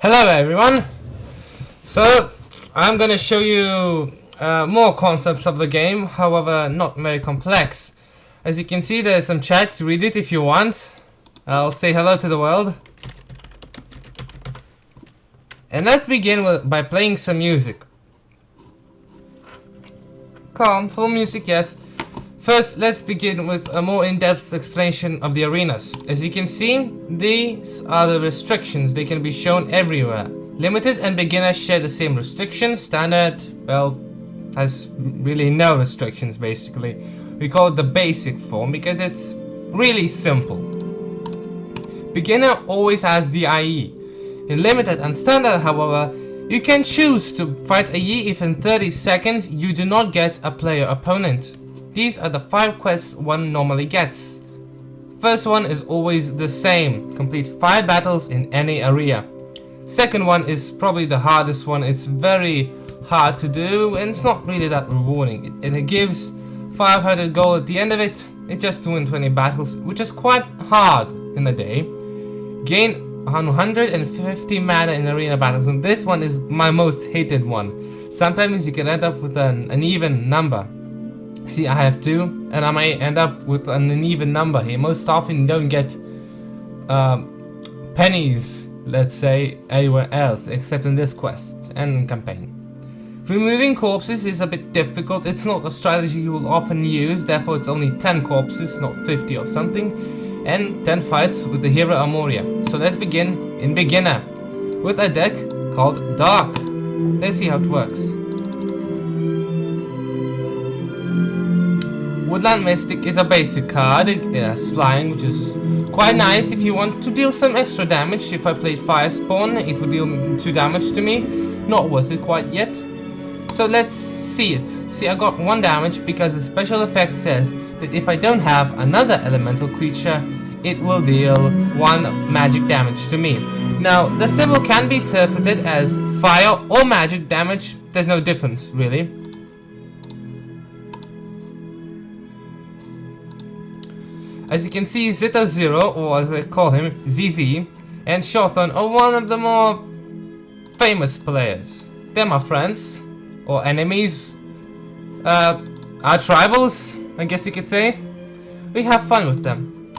Hello everyone! So, I'm gonna show you more concepts of the game, however not very complex. As you can see, there's some chat, read it if you want. I'll say hello to the world. And let's begin by playing some music. Calm, full music, yes. First, let's begin with a more in-depth explanation of the arenas. As you can see, these are the restrictions. They can be shown everywhere. Limited and beginner share the same restrictions. Standard, well, has really no restrictions basically. We call it the basic form because it's really simple. Beginner always has the IE. In limited and standard, however, you can choose to fight a IE if in 30 seconds you do not get a player opponent. These are the 5 quests one normally gets. First one is always the same. Complete 5 battles in any area. Second one is probably the hardest one. It's very hard to do and it's not really that rewarding. And it gives 500 gold at the end of it. It's just to win 20 battles, which is quite hard in a day. Gain 150 mana in arena battles, and this one is my most hated one. Sometimes you can end up with an even number. See, I have 2, and I may end up with an uneven number here. Most often you don't get pennies, let's say, anywhere else, except in this quest and campaign. Removing corpses is a bit difficult. It's not a strategy you will often use, therefore it's only 10 corpses, not 50 or something, and 10 fights with the hero Amoria. So let's begin in beginner, with a deck called Dark. Let's see how it works. Woodland Mystic is a basic card. It has flying, which is quite nice if you want to deal some extra damage. If I played Fire Spawn, it would deal 2 damage to me. Not worth it quite yet. So let's see it. See, I got 1 damage because the special effect says that if I don't have another elemental creature, it will deal 1 magic damage to me. Now, the symbol can be interpreted as fire or magic damage. There's no difference, really. As you can see, Zeta Zero, or as I call him, ZZ, and Shorthorn are one of the more famous players. They're my friends, or enemies, arch rivals, I guess you could say. We have fun with them.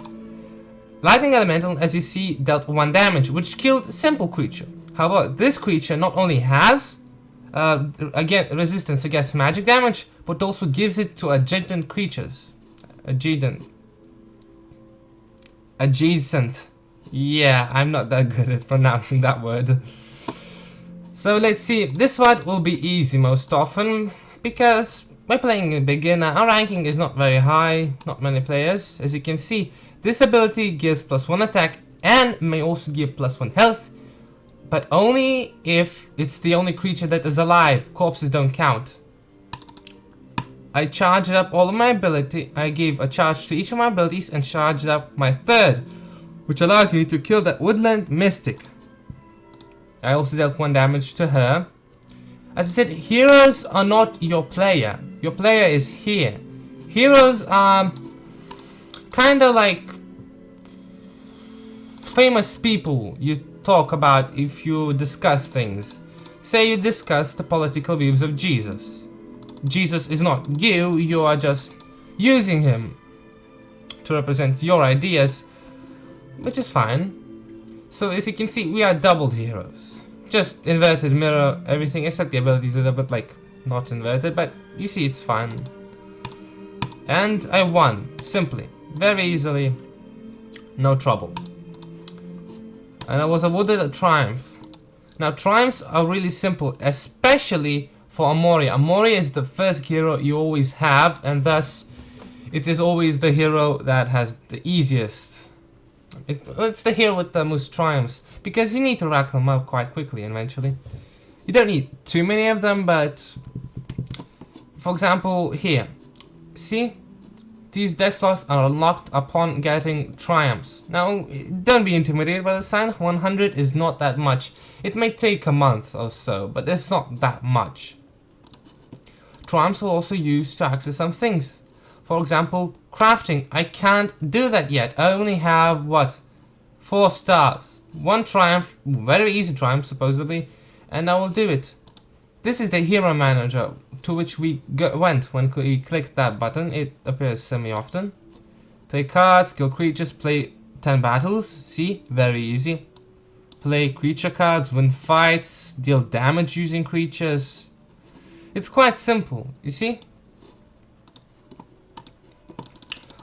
Lightning Elemental, as you see, dealt 1 damage, which killed a simple creature. However, this creature not only has again resistance against magic damage, but also gives it to adjacent creatures. Adjacent. Yeah, I'm not that good at pronouncing that word. So let's see, this fight will be easy most often, because we're playing a beginner, our ranking is not very high, not many players. As you can see, this ability gives +1 attack and may also give +1 health, but only if it's the only creature that is alive. Corpses don't count. I charged up all of my ability. I gave a charge to each of my abilities and charged up my 3rd, which allows me to kill that Woodland Mystic. I also dealt 1 damage to her. As I said, heroes are not your player. Your player is here. Heroes are kind of like famous people you talk about if you discuss things. Say you discuss the political views of Jesus. Jesus is not you, you are just using him to represent your ideas, which is fine. So as you can see, we are doubled heroes. Just inverted mirror everything except the abilities are a bit like not inverted, but you see it's fine. And I won, simply, very easily, no trouble. And I was awarded a triumph. Now triumphs are really simple, especially for Amoria. Amoria is the first hero you always have, and thus it is always the hero that has the easiest. It's the hero with the most triumphs, because you need to rack them up quite quickly eventually. You don't need too many of them, but for example here, see? These deck slots are unlocked upon getting triumphs. Now, don't be intimidated by the sign. 100 is not that much. It may take a month or so, but it's not that much. Triumphs are also used to access some things. For example, crafting. I can't do that yet. I only have, what, 4 stars. 1 triumph, very easy triumph supposedly, and I will do it. This is the hero manager to which we went when we clicked that button. It appears semi-often. Play cards, kill creatures, play 10 battles. See? Very easy. Play creature cards, win fights, deal damage using creatures. It's quite simple, you see?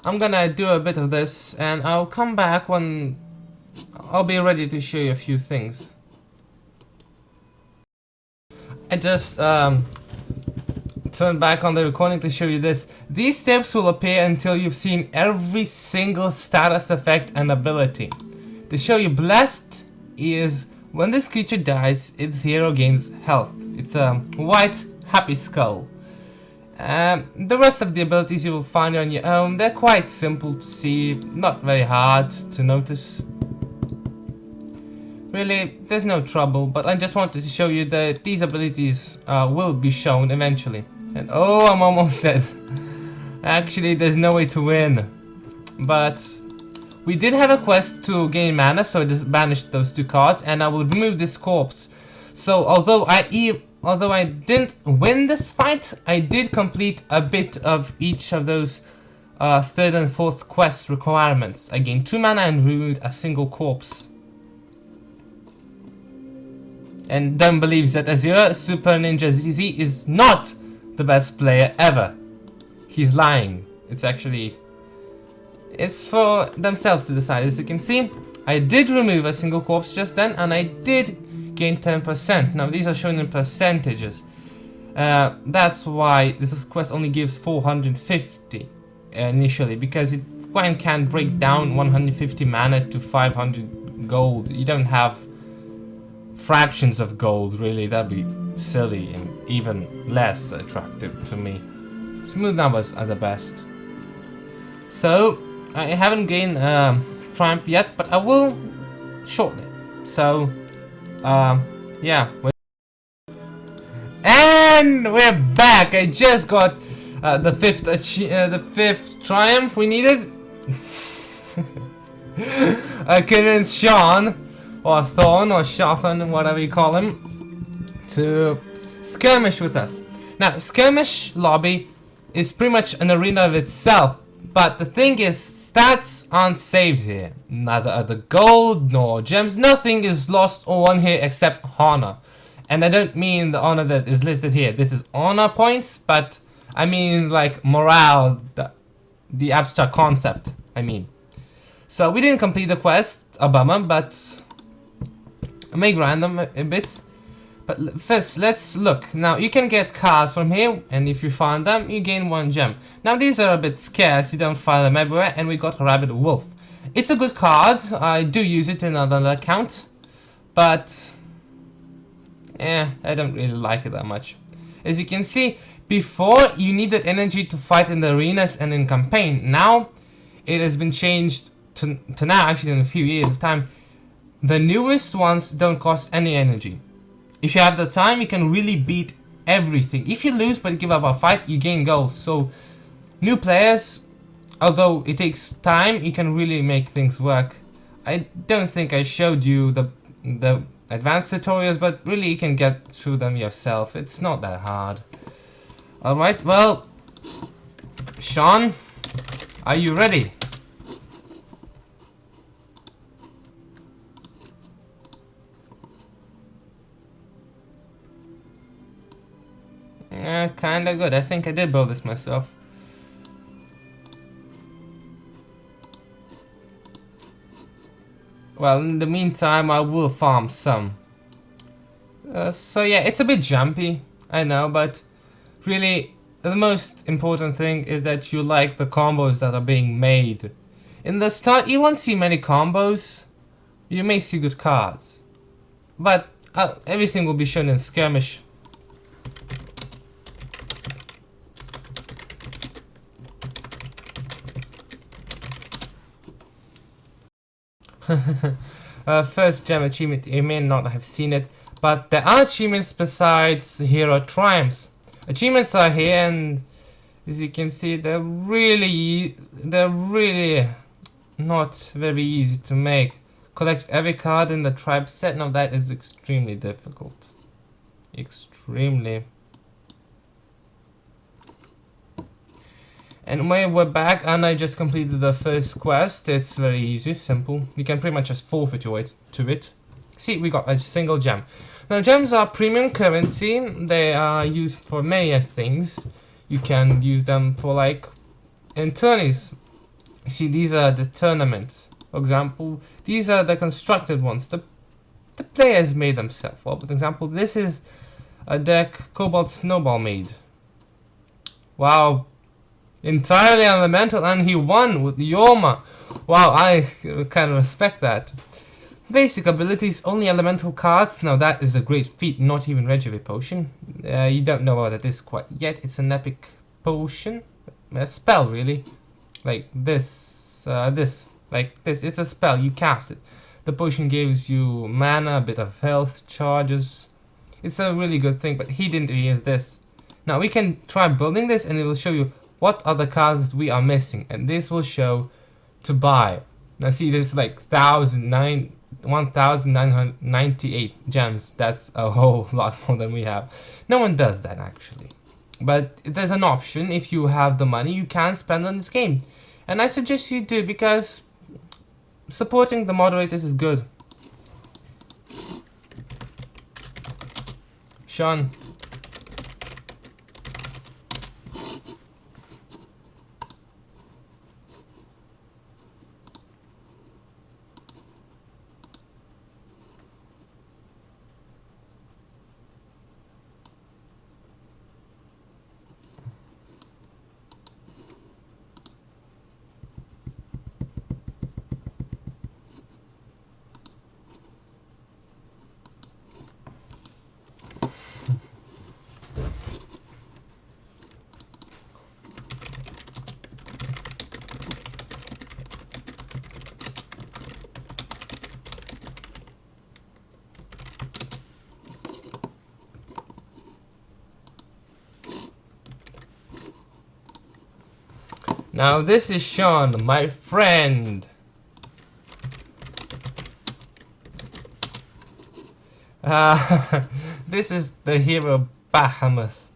I'm gonna do a bit of this and I'll come back when I'll be ready to show you a few things. I just turn back on the recording to show you this. These steps will appear until you've seen every single status effect and ability. To show you blessed is when this creature dies, its hero gains health. It's a white happy skull. The rest of the abilities you will find on your own. They're quite simple to see, not very hard to notice. Really, there's no trouble, but I just wanted to show you that these abilities will be shown eventually. And oh, I'm almost dead. Actually, there's no way to win. But we did have a quest to gain mana, so I just banished those 2 cards, and I will remove this corpse. So although I didn't win this fight, I did complete a bit of each of those 3rd and 4th quest requirements. I gained 2 mana and removed a single corpse. And Dumb believes that Azura Super Ninja ZZ is not the best player ever. He's lying. It's for themselves to decide. As you can see, I did remove a single corpse just then, and I did gain 10%. Now these are shown in percentages. That's why this quest only gives 450 initially, because one can break down 150 mana to 500 gold. You don't have fractions of gold, really. That'd be silly and even less attractive to me. Smooth numbers are the best. So I haven't gained triumph yet, but I will shortly. So yeah, and we're back. I just got the fifth triumph we needed. I convinced Sean, or Thorn, or Shothan, whatever you call him, to skirmish with us. Now, skirmish lobby is pretty much an arena of itself, but the thing is, stats aren't saved here. Neither are the gold nor gems. Nothing is lost or won here except honor. And I don't mean the honor that is listed here. This is honor points, but I mean like morale, the abstract concept, I mean. So we didn't complete the quest, a bummer, but make random a bit. But first, let's look. Now, you can get cards from here, and if you find them, you gain 1 gem. Now, these are a bit scarce, you don't find them everywhere, and we got a Rabbit Wolf. It's a good card, I do use it in another account, but I don't really like it that much. As you can see, before you needed energy to fight in the arenas and in campaign. Now, it has been changed to now, actually in a few years of time. The newest ones don't cost any energy. If you have the time, you can really beat everything. If you lose but give up a fight, you gain gold. So, new players, although it takes time, you can really make things work. I don't think I showed you the advanced tutorials, but really you can get through them yourself. It's not that hard. Alright, well, Sean, are you ready? Kinda good. I think I did build this myself. Well, in the meantime, I will farm some. So yeah, it's a bit jumpy, I know, but really, the most important thing is that you like the combos that are being made. In the start, you won't see many combos. You may see good cards. But everything will be shown in skirmish. First gem achievement, you may not have seen it, but there are achievements besides hero triumphs. Achievements are here, and as you can see, they're really not very easy to make. collect every card in the tribe set. Now that is extremely difficult. Extremely. Anyway, we're back and I just completed the first quest. It's very easy, simple. You can pretty much just forfeit your way to it. See, we got a single gem. Now, gems are premium currency. They are used for many things. You can use them for, like, in tourneys. See, these are the tournaments. For example, these are the constructed ones. The players made themselves. For example, this is a deck Cobalt Snowball made. Wow. Entirely elemental, and he won with Yoma. Wow, I kind of respect that. Basic abilities, only elemental cards. Now that is a great feat, not even Rejuve Potion. You don't know what it is quite yet. It's an epic potion. A spell, really. Like this. Like this. It's a spell, you cast it. The potion gives you mana, a bit of health, charges. It's a really good thing, but he didn't use this. Now we can try building this and it will show you what are the cards we are missing, and this will show to buy. Now see, there's like 1,998 gems. That's a whole lot more than we have. No one does that actually, but there's an option. If you have the money, you can spend on this game, and I suggest you do, because supporting the moderators is good. Sean. Now this is Sean, my friend. This is the hero Bahamut.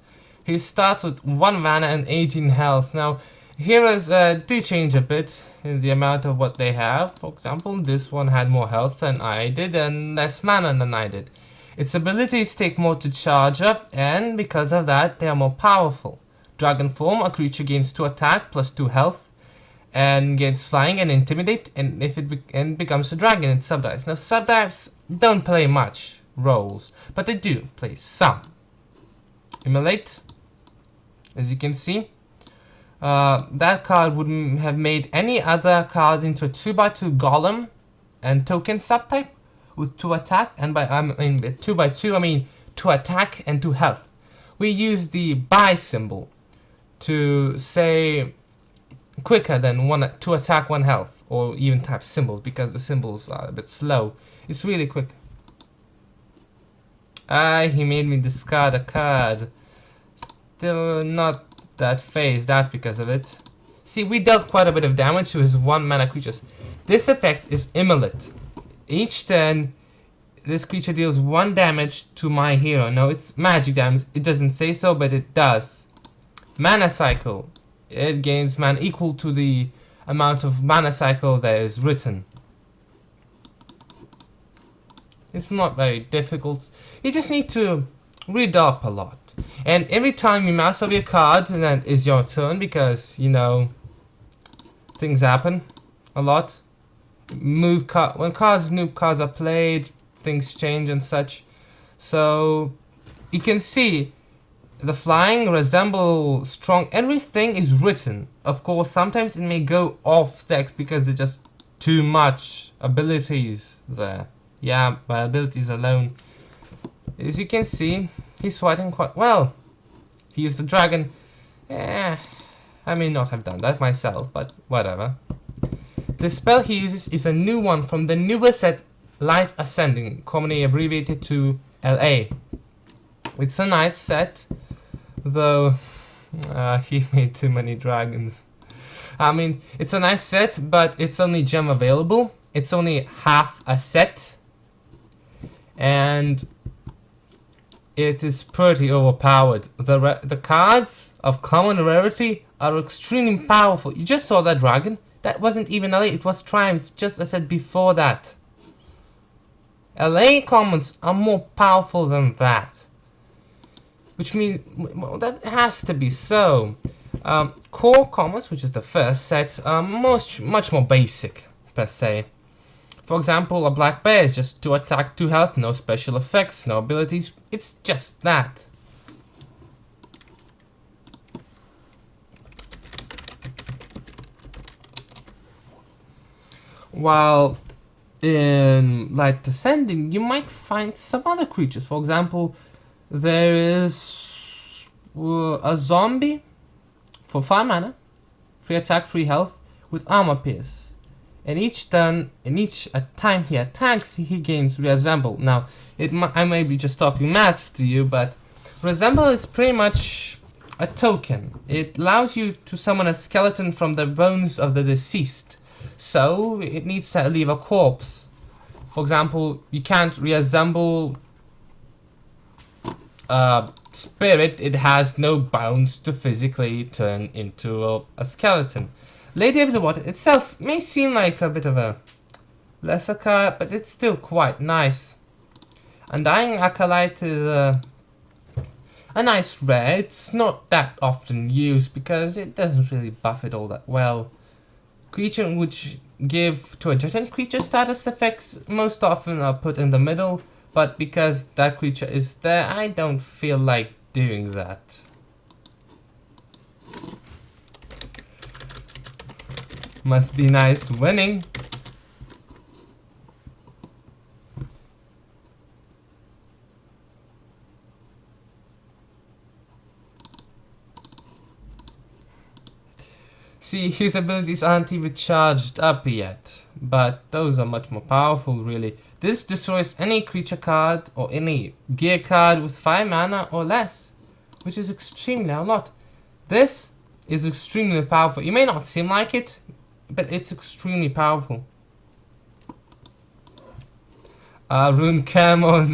He starts with 1 mana and 18 health. Now, heroes do change a bit in the amount of what they have. For example, this one had more health than I did and less mana than I did. Its abilities take more to charge up, and because of that, they are more powerful. Dragon form, a creature gains 2 attack plus 2 health and gains flying and intimidate, and if it becomes a dragon, it subdives. Now subdives don't play much roles, but they do play some. Immolate, as you can see, that card wouldn't have made any other card into a 2x2 golem and token subtype with 2 attack, and by 2x2 I mean 2 attack and 2 health. We use the buy symbol to say quicker than 2 attack 1 health, or even type symbols, because the symbols are a bit slow. It's really quick. He made me discard a card. Still not that phased out because of it. See, we dealt quite a bit of damage to his 1 mana creatures. This effect is Immolate. Each turn this creature deals 1 damage to my hero. No, it's magic damage. It doesn't say so, but it does. Mana cycle. It gains mana equal to the amount of mana cycle that is written. It's not very difficult. You just need to read up a lot. And every time you mouse over your cards, and then is your turn, because, you know, things happen a lot. When new cards are played, things change and such. So you can see the flying resemble strong. Everything is written. Of course, sometimes it may go off text because there's just too much abilities there. Yeah, by abilities alone. As you can see, he's fighting quite well. He used the dragon. I may not have done that myself, but whatever. The spell he uses is a new one from the newer set, Light Ascending, commonly abbreviated to LA. It's a nice set, though he made too many dragons. I mean, it's a nice set, but it's only gem available. it's only half a set, and it is pretty overpowered. The cards of common rarity are extremely powerful. You just saw that dragon. That wasn't even LA, it was Triumphs, just as I said before that. LA commons are more powerful than that. Which means, well, that has to be so. Core commons, which is the first set, are much more basic, per se. For example, a black bear is just 2 attack, 2 health, no special effects, no abilities, it's just that. While in Light Descending, you might find some other creatures. For example, there is a zombie for 5 mana, 3 attack, 3 health, with armor pierce. And each time he attacks, he gains Reassemble. Now, I may be just talking maths to you, but Reassemble is pretty much a token. It allows you to summon a skeleton from the bones of the deceased. So, it needs to leave a corpse. For example, you can't reassemble a spirit, it has no bones to physically turn into a skeleton. Lady of the Water itself may seem like a bit of a lesser card, but it's still quite nice. Undying Acolyte is a nice rare. It's not that often used because it doesn't really buff it all that well. Creature which give to adjacent creature status effects most often are put in the middle, but because that creature is there, I don't feel like doing that. Must be nice winning. See, his abilities aren't even charged up yet, but those are much more powerful, really. This destroys any creature card or any gear card with 5 mana or less, which is extremely a lot. This is extremely powerful. You may not seem like it, but it's extremely powerful. Rune Camo,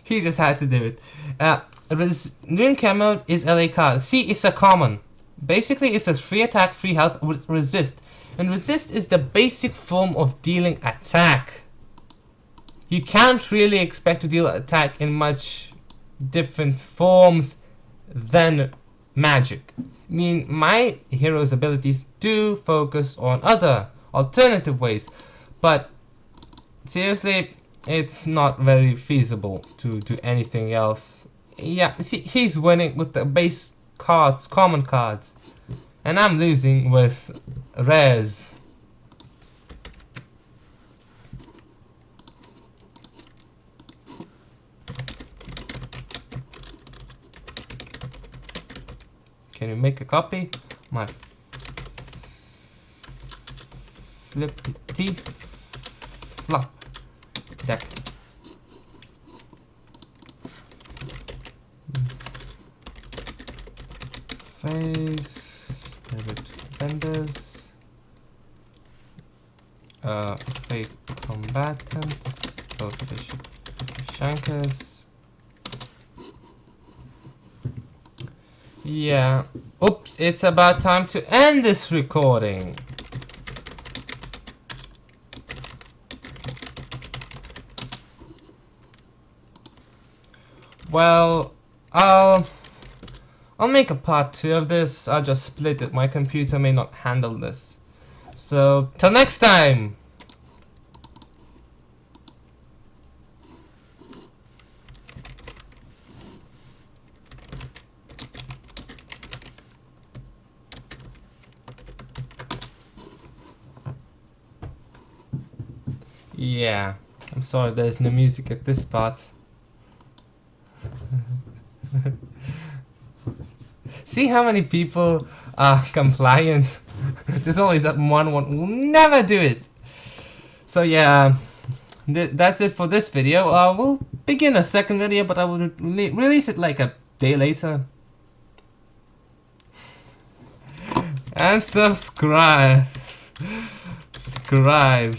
he just had to do it. Rune Camo is LA card. See, it's a common. Basically, it's a 3 attack, 3 health with resist. And resist is the basic form of dealing attack. You can't really expect to deal attack in much different forms than magic. I mean, my hero's abilities do focus on other alternative ways, but seriously, it's not very feasible to do anything else. Yeah, see, he's winning with the base cards, common cards, and I'm losing with rares. Can you make a copy? My flippity flop deck. Phase, Spirit Benders, Fake Combatants, Goldfish Shankers. Yeah. Oops, it's about time to end this recording. Well, I'll make a part 2 of this. I'll just split it. My computer may not handle this. So, till next time! Yeah, I'm sorry there's no music at this part. See how many people are compliant? There's always that one who will never do it. So yeah, that's it for this video. We'll begin a second video, but I will release it like a day later. And subscribe. Subscribe.